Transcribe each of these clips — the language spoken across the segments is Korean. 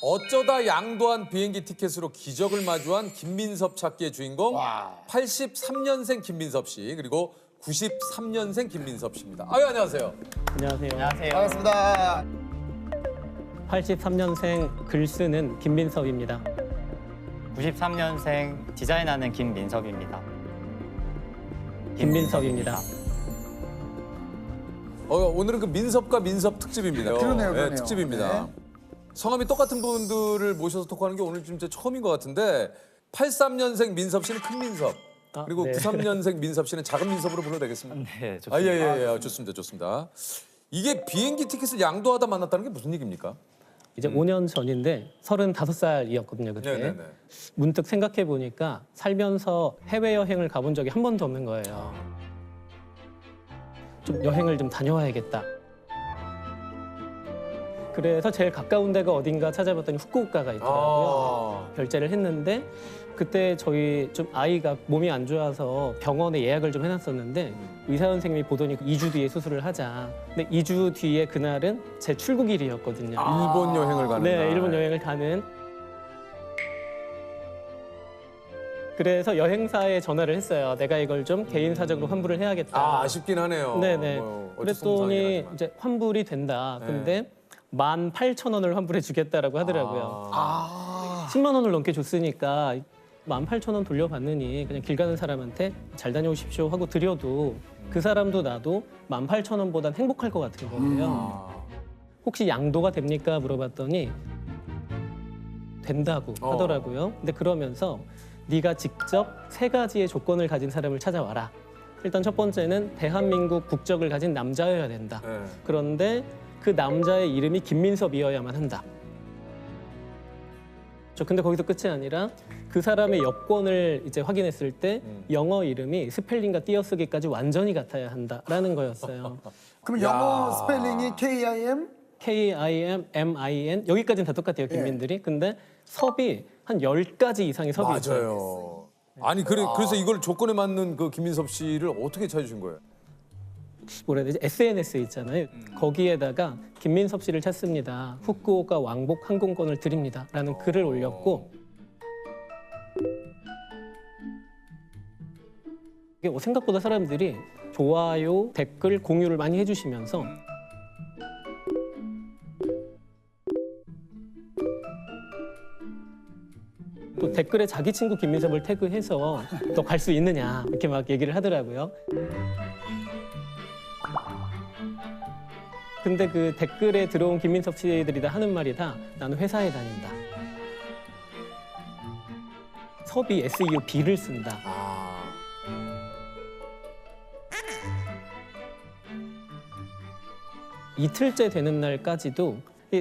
어쩌다 양도한 비행기 티켓으로 기적을 마주한 김민섭 찾기의 주인공 83년생 김민섭 씨 그리고 93년생 김민섭 씨입니다. 아유 안녕하세요. 안녕하세요. 안녕하세요. 반갑습니다. 83년생 글 쓰는 김민섭입니다. 93년생 디자인하는 김민섭입니다. 김민섭입니다. 오늘은 그 민섭과 민섭 특집입니다. 그러네요, 네, 그러네요. 특집입니다. 성함이 똑같은 분들을 모셔서 토크하는 게 오늘 진짜 처음인 것 같은데 83년생 민섭 씨는 큰 민섭 그리고 네. 93년생 민섭 씨는 작은 민섭으로 불러도 되겠습니다. 네, 좋습니다. 예, 좋습니다, 좋습니다. 이게 비행기 티켓을 양도하다 만났다는 게 무슨 얘기입니까? 이제 5년 전인데 35살이었거든요, 그때. 네네네. 문득 생각해 보니까 살면서 해외여행을 가본 적이 한 번도 없는 거예요. 좀 여행을 좀 다녀와야겠다. 그래서 제일 가까운 데가 어딘가 찾아봤더니 후쿠오카가 있더라고요. 결제를 했는데 그때 저희 좀 아이가 몸이 안 좋아서 병원에 예약을 좀 해놨었는데 의사 선생님이 보더니 2주 뒤에 수술을 하자. 근데 2주 뒤에 그날은 제 출국일이었거든요. 일본 여행을 가는 네, 날. 일본 여행을 가는. 그래서 여행사에 전화를 했어요. 내가 이걸 좀 개인 사정으로 환불을 해야겠다. 아쉽긴 하네요. 네네. 어쩔 수 없는 그랬더니 상황이긴 하지만. 이제 환불이 된다. 네. 근데 18,000원을 환불해 주겠다라고 하더라고요. 10만 원을 넘게 줬으니까 18,000원 돌려받느니 그냥 길 가는 사람한테 잘 다녀오십시오 하고 드려도 그 사람도 나도 18,000원보단 행복할 것 같은 거예요. 혹시 양도가 됩니까? 물어봤더니 된다고 하더라고요. 근데 그러면서 네가 직접 3가지의 조건을 가진 사람을 찾아와라. 일단 첫 번째는 대한민국 국적을 가진 남자여야 된다. 네. 그런데 그 남자의 이름이 김민섭이어야만 한다. 근데 거기서 끝이 아니라 그 사람의 여권을 이제 확인했을 때 영어 이름이 스펠링과 띄어쓰기까지 완전히 같아야 한다라는 거였어요. 그럼 영어 스펠링이 K-I-M? K-I-M-M-I-N 여기까지는 다 똑같아요, 김민들이. 근데 섭이 한 10가지 이상의 섭이 있어요. 맞아요. 아니 그래서 이걸 조건에 맞는 그 김민섭 씨를 어떻게 찾으신 거예요? 뭐라 해야 되지? SNS 있잖아요. 거기에다가 김민섭 씨를 찾습니다. 후쿠오카 왕복 항공권을 드립니다. 라는 글을 올렸고 이게 생각보다 사람들이 좋아요, 댓글, 공유를 많이 해주시면서 또 댓글에 자기 친구 김민섭을 태그해서 너 갈 수 있느냐 이렇게 막 얘기를 하더라고요. 근데 그 댓글에 들어온 김민섭 씨들이 다 하는 말이 다 나는 회사에 다닌다. 섭이 SEO B를 쓴다. 이틀째 되는 날까지도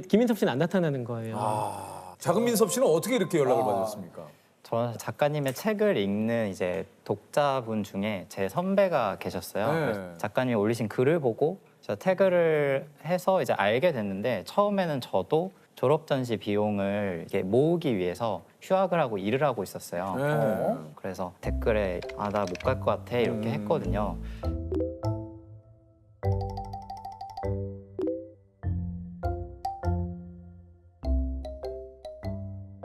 김민섭 씨는 안 나타나는 거예요. 작은 민섭 씨는 어떻게 이렇게 연락을 받으셨습니까? 저는 작가님의 책을 읽는 이제 독자분 중에 제 선배가 계셨어요. 네. 그래서 작가님이 올리신 글을 보고 저 태그를 해서 이제 알게 됐는데 처음에는 저도 졸업 전시 비용을 이렇게 모으기 위해서 휴학을 하고 일을 하고 있었어요. 네. 그래서 댓글에 나 못 갈 것 같아 이렇게 했거든요.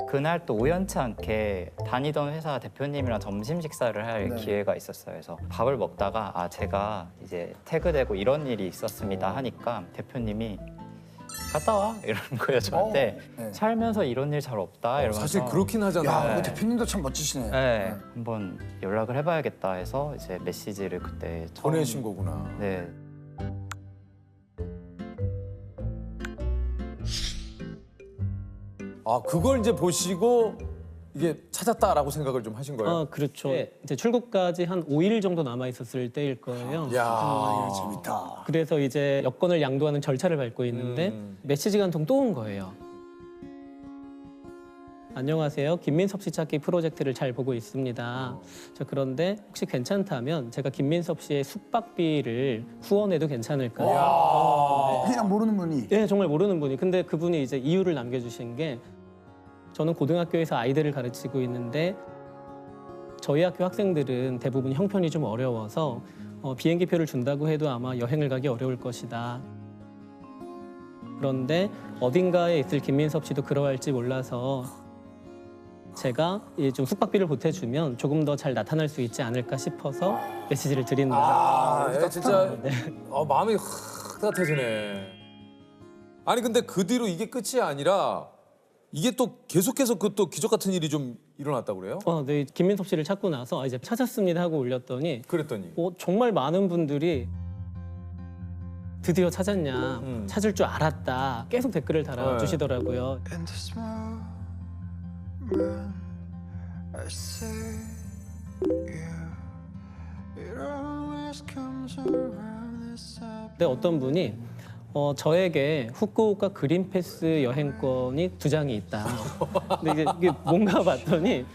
그날 또 우연치 않게 다니던 회사 대표님이랑 점심 식사를 할 기회가 있었어요. 그래서 밥을 먹다가 제가 이제 태그되고 이런 일이 있었습니다 하니까 대표님이 갔다 와 이러는 거예요 저한테. 네. 살면서 이런 일 잘 없다 이러면서. 사실 그렇긴 하잖아요. 야, 그 대표님도 참 멋지시네. 네, 한번 연락을 해봐야겠다 해서 이제 메시지를 그때 처음 보내신 거구나. 네. 그걸 이제 보시고 이게 찾았다라고 생각을 좀 하신 거예요? 그렇죠. 이제 출국까지 한 5일 정도 남아 있었을 때일 거예요. 야, 재밌다. 그래서 이제 여권을 양도하는 절차를 밟고 있는데 메시지가 한 통 또 온 거예요. 안녕하세요. 김민섭 씨 찾기 프로젝트를 잘 보고 있습니다. 그런데 혹시 괜찮다면 제가 김민섭 씨의 숙박비를 후원해도 괜찮을까요? 그냥 모르는 분이. 네, 정말 모르는 분이. 근데 그분이 이제 이유를 남겨주신 게 저는 고등학교에서 아이들을 가르치고 있는데 저희 학교 학생들은 대부분 형편이 좀 어려워서 비행기표를 준다고 해도 아마 여행을 가기 어려울 것이다. 그런데 어딘가에 있을 김민섭 씨도 그러할지 몰라서 제가 좀 숙박비를 보태주면 조금 더 잘 나타날 수 있지 않을까 싶어서 메시지를 드리는 거예요. 아, 진짜 마음이 따뜻해지네. 아니 근데 그 뒤로 이게 끝이 아니라 이게 또 계속해서 그 또 기적 같은 일이 좀 일어났다고 그래요? 네, 김민섭 씨를 찾고 나서 이제 찾았습니다 하고 올렸더니 그랬더니 정말 많은 분들이 드디어 찾았냐, 찾을 줄 알았다 계속 댓글을 달아주시더라고요. And the small man I say it always comes around this time. 근데 어떤 분이 저에게 후쿠오카 그린패스 여행권이 2장이 있다. 근데 이게 뭔가 봤더니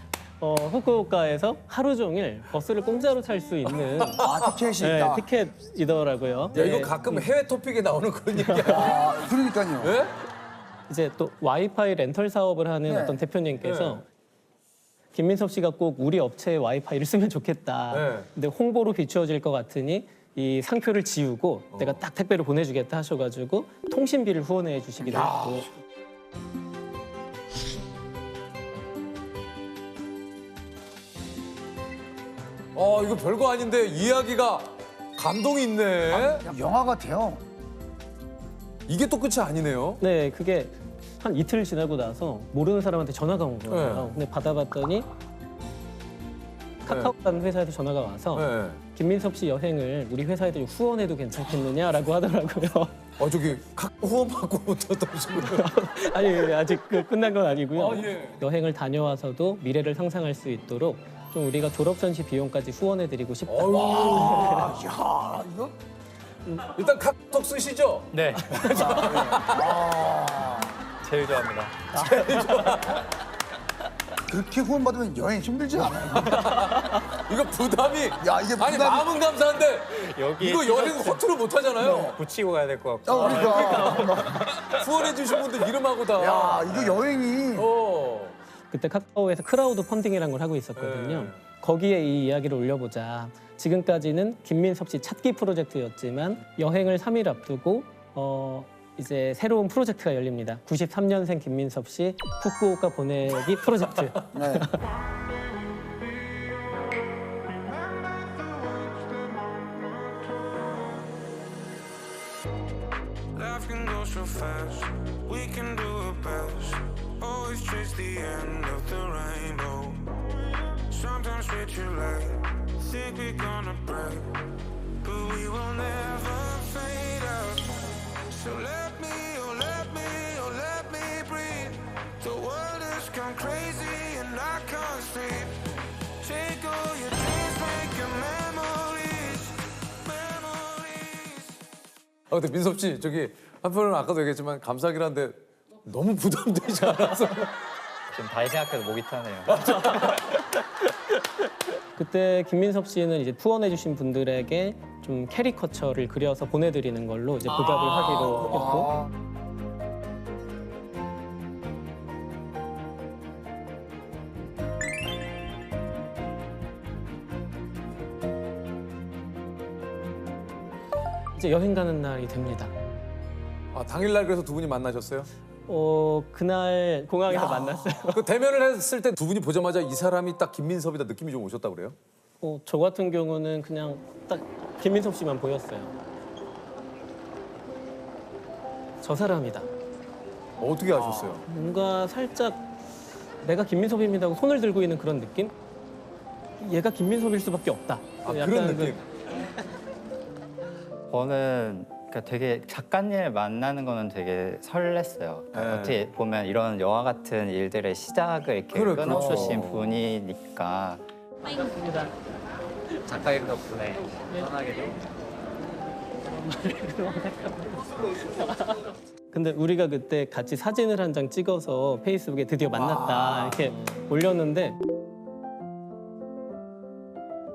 후쿠오카에서 하루 종일 버스를 공짜로 탈 수 있는 티켓이 있다. 티켓이더라고요. 야 이거 가끔 해외 토픽에 나오는 그런 얘기야. 그러니까요. 네? 이제 또 와이파이 렌털 사업을 하는 어떤 대표님께서 김민섭 씨가 꼭 우리 업체의 와이파이를 쓰면 좋겠다. 네. 근데 홍보로 비추어질 것 같으니 이 상표를 지우고 내가 딱 택배로 보내주겠다 하셔가지고 통신비를 후원해 주시기도 했고. 이거 별거 아닌데 이야기가 감동이 있네. 영화 같아요. 이게 또 끝이 아니네요. 네, 그게 한 이틀 지나고 나서 모르는 사람한테 전화가 온 거예요. 근데 받아봤더니 카카오라는 회사에서 전화가 와서 네. 김민섭 씨 여행을 우리 회사에도 후원해도 괜찮겠느냐라고 하더라고요. 저기 후원 받고 떠오신 거예요? 아니 아직 끝난 건 아니고요. 예. 여행을 다녀와서도 미래를 상상할 수 있도록 좀 우리가 졸업 전시 비용까지 후원해드리고 싶다. 야, 이거 일단 카톡 쓰시죠? 네. 제일 좋아합니다. 그렇게 후원받으면 여행 힘들지 않아요? 이거 부담이. 야, 이게 아니 부담이- 마음은 감사한데 여기 이거 여행 허투루 못 하잖아요. 붙이고 가야 될 것 같고. 그러니까. 후원해 주신 분들 이름하고 다. 야, 이거 여행이 그때 카카오에서 크라우드 펀딩이라는 걸 하고 있었거든요. 네. 거기에 이 이야기를 올려보자. 지금까지는 김민섭 씨 찾기 프로젝트였지만 여행을 3일 앞두고 이제 새로운 프로젝트가 열립니다. 93년생 김민섭 씨 후쿠오카 보내기 프로젝트. 네. Life can go so fast, we can do our best. Always chase the end of the rainbow. Sometimes we too late, think we're gonna break, but we will never fade out. So let me, oh let me, oh let me breathe. The world has gone crazy and I can't sleep. Take all your dreams, make your memories, memories. 근데 민섭 씨 저기 한편으로는 아까도 얘기했지만 감사하긴 한데 너무 부담되지 않아서. 지금 다시 생각해도 목이 타네요. 그때 김민섭 씨는 이제 후원해주신 분들에게 좀 캐리커처를 그려서 보내드리는 걸로 이제 보답을 하기로 했고. 이제 여행 가는 날이 됩니다. 당일날 그래서 두 분이 만나셨어요? 그날 공항에서 만났어요. 그 대면을 했을 때 두 분이 보자마자 이 사람이 딱 김민섭이다 느낌이 좀 오셨다고 그래요? 저 같은 경우는 그냥 딱 김민섭 씨만 보였어요. 저 사람이다. 어떻게 아셨어요? 뭔가 살짝 내가 김민섭입니다 하고 손을 들고 있는 그런 느낌? 얘가 김민섭일 수밖에 없다. 그런 느낌? 저는 그러니까 되게 작가님을 만나는 거는 되게 설렜어요. 그러니까 네. 어떻게 보면 이런 영화 같은 일들의 시작을 이렇게 그래, 끊어주신 그렇죠. 분이니까. 작가님 덕분에 편하게도. 근데 우리가 그때 같이 사진을 한 장 찍어서 페이스북에 드디어 만났다 이렇게 올렸는데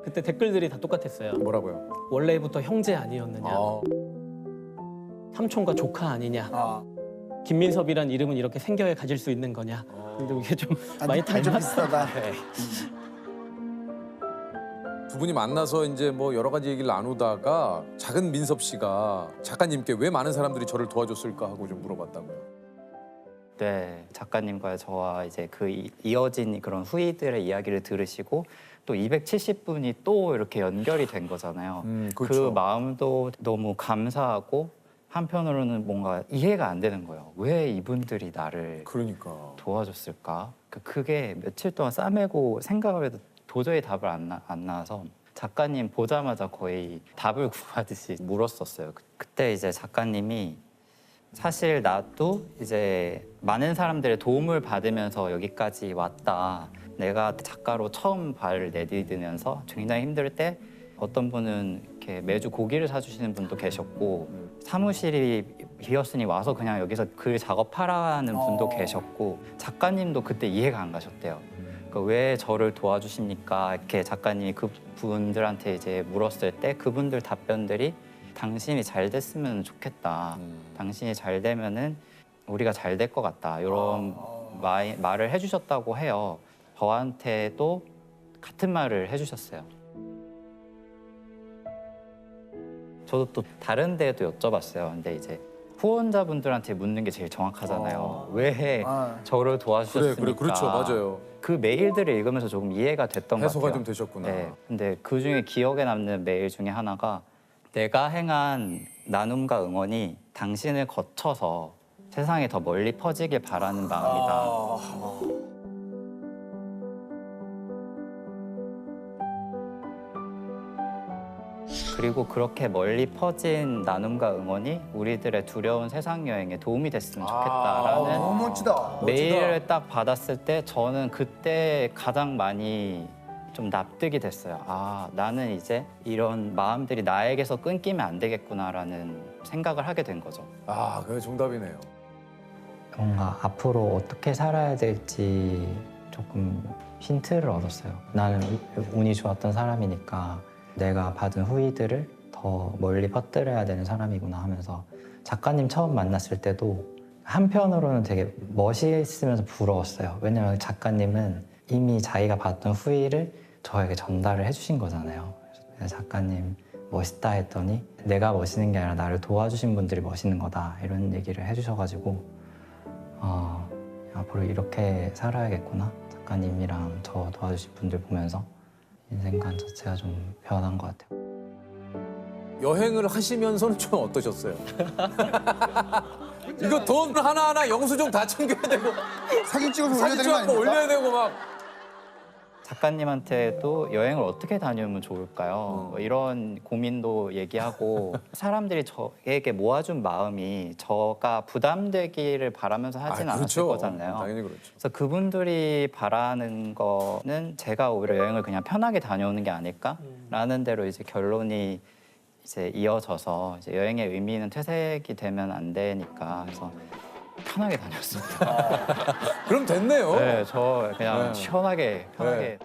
그때 댓글들이 다 똑같았어요. 뭐라고요? 원래부터 형제 아니었느냐. 삼촌과 조카 아니냐. 김민섭이란 이름은 이렇게 생겨야 가질 수 있는 거냐. 근데 이게 좀 많이 느낌이 좀 닮았어. 비슷하다. 네. 두 분이 만나서 이제 뭐 여러 가지 얘기를 나누다가 작은 민섭 씨가 작가님께 왜 많은 사람들이 저를 도와줬을까 하고 좀 물어봤다고요. 네, 작가님과 저와 이제 이어진 그런 후이들의 이야기를 들으시고 또 270분이 또 이렇게 연결이 된 거잖아요. 그렇죠. 그 마음도 너무 감사하고 한편으로는 뭔가 이해가 안 되는 거예요. 왜 이분들이 나를 그러니까. 도와줬을까? 그게 며칠 동안 싸매고 생각을 해도 도저히 답을 안 나와서 작가님 보자마자 거의 답을 구하듯이 물었었어요. 그때 이제 작가님이 사실 나도 이제 많은 사람들의 도움을 받으면서 여기까지 왔다. 내가 작가로 처음 발을 내디디면서 굉장히 힘들 때 어떤 분은 이렇게 매주 고기를 사주시는 분도 계셨고 사무실이 비었으니 와서 그냥 여기서 글 작업하라는 분도 계셨고 작가님도 그때 이해가 안 가셨대요. 그러니까 왜 저를 도와주십니까? 이렇게 작가님이 그 분들한테 이제 물었을 때 그분들 답변들이 당신이 잘 됐으면 좋겠다. 당신이 잘 되면은 우리가 잘 될 것 같다. 이런 말을 해주셨다고 해요. 저한테도 같은 말을 해주셨어요. 저도 또 다른 데도 여쭤봤어요. 근데 이제 후원자분들한테 묻는 게 제일 정확하잖아요. 왜 저를 도와주셨습니까? 그래, 그렇죠, 맞아요. 그 메일들을 읽으면서 조금 이해가 됐던 것 같아요. 해소가 좀 되셨구나. 네. 근데 그 중에 기억에 남는 메일 중에 하나가 내가 행한 나눔과 응원이 당신을 거쳐서 세상에 더 멀리 퍼지길 바라는 마음이다. 그리고 그렇게 멀리 퍼진 나눔과 응원이 우리들의 두려운 세상 여행에 도움이 됐으면 좋겠다라는 너무 멋지다. 메일을 딱 받았을 때 저는 그때 가장 많이 좀 납득이 됐어요. 아, 나는 이제 이런 마음들이 나에게서 끊기면 안 되겠구나라는 생각을 하게 된 거죠. 아, 그게 정답이네요. 뭔가 앞으로 어떻게 살아야 될지 조금 힌트를 얻었어요. 나는 운이 좋았던 사람이니까 내가 받은 후기들을 더 멀리 퍼뜨려야 되는 사람이구나 하면서 작가님 처음 만났을 때도 한편으로는 되게 멋있으면서 부러웠어요. 왜냐면 작가님은 이미 자기가 받던 후기를 저에게 전달을 해주신 거잖아요. 그래서 작가님 멋있다 했더니 내가 멋있는 게 아니라 나를 도와주신 분들이 멋있는 거다 이런 얘기를 해주셔가지고 앞으로 이렇게 살아야겠구나. 작가님이랑 저 도와주신 분들 보면서 인생관 자체가 좀 변한 것 같아요. 여행을 하시면서는 좀 어떠셨어요? 이거 돈 하나하나 영수증 다 챙겨야 되고 사진 찍어서 올려야 사진 되는 거 찍고 아닙니까? 올려야 되고 막 작가님한테도 여행을 어떻게 다녀오면 좋을까요? 뭐 이런 고민도 얘기하고 사람들이 저에게 모아준 마음이 저가 부담되기를 바라면서 하진 않았을 거잖아요. 당연히 그렇죠. 그래서 그분들이 바라는 거는 제가 오히려 여행을 그냥 편하게 다녀오는 게 아닐까라는 대로 이제 결론이 이제 이어져서 이제 여행의 의미는 퇴색이 되면 안 되니까 그래서 편하게 다녔습니다. 그럼 됐네요. 네, 저 그냥 네. 시원하게 편하게.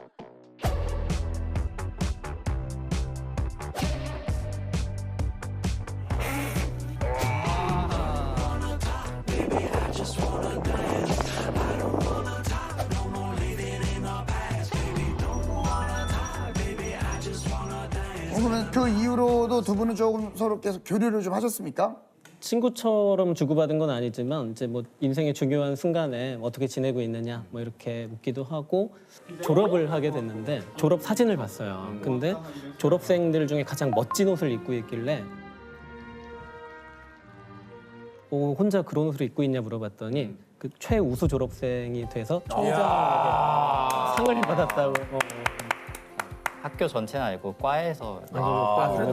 그러면 그 이후로도 두 분은 조금 서로 계속 교류를 좀 하셨습니까? 친구처럼 주고받은 건 아니지만 이제 뭐 인생의 중요한 순간에 어떻게 지내고 있느냐 뭐 이렇게 묻기도 하고 졸업을 하게 됐는데 졸업 사진을 봤어요. 근데 졸업생들 중에 가장 멋진 옷을 입고 있길래 혼자 그런 옷을 입고 있냐 물어봤더니 그 최우수 졸업생이 돼서 총장에게 상을 받았다고. 학교 전체는 아니고 과에서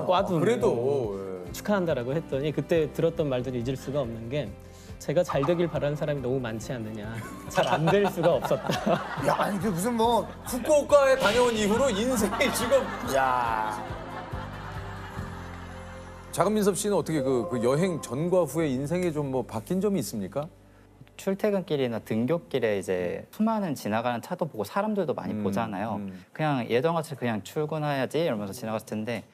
과도 그래도 축하한다라고 했더니 그때 들었던 말들이 잊을 수가 없는 게 제가 잘 되길 바라는 사람이 너무 많지 않느냐. 잘 안 될 수가 없었다. 야, 아니 그 무슨 뭐 후쿠오카에 다녀온 이후로 인생이 지금 자금민섭 씨는 어떻게 그 여행 전과 후에 인생에 좀 뭐 바뀐 점이 있습니까? 출퇴근길이나 등굣길에 이제 수많은 지나가는 차도 보고 사람들도 많이 보잖아요. 그냥 예전같이 그냥 출근해야지 이러면서 지나갔을 텐데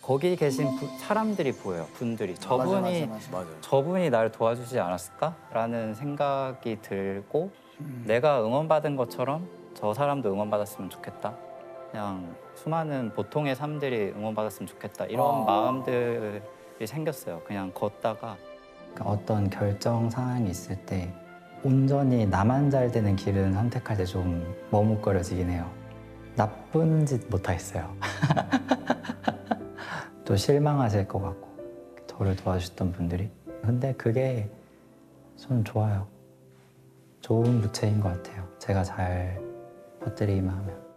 거기 계신 사람들이 보여요. 분들이 저분이 맞아요. 저분이 나를 도와주지 않았을까라는 생각이 들고 내가 응원받은 것처럼 저 사람도 응원받았으면 좋겠다. 그냥 수많은 보통의 사람들이 응원받았으면 좋겠다 이런 마음들이 생겼어요. 그냥 걷다가 그러니까 어떤 결정 상황이 있을 때 온전히 나만 잘 되는 길은 선택할 때 좀 머뭇거려지긴 해요. 나쁜 짓 못하겠어요. 또 실망하실 것 같고 저를 도와주셨던 분들이. 근데 그게 저는 좋아요. 좋은 부채인 것 같아요. 제가 잘 퍼뜨리기만 하면.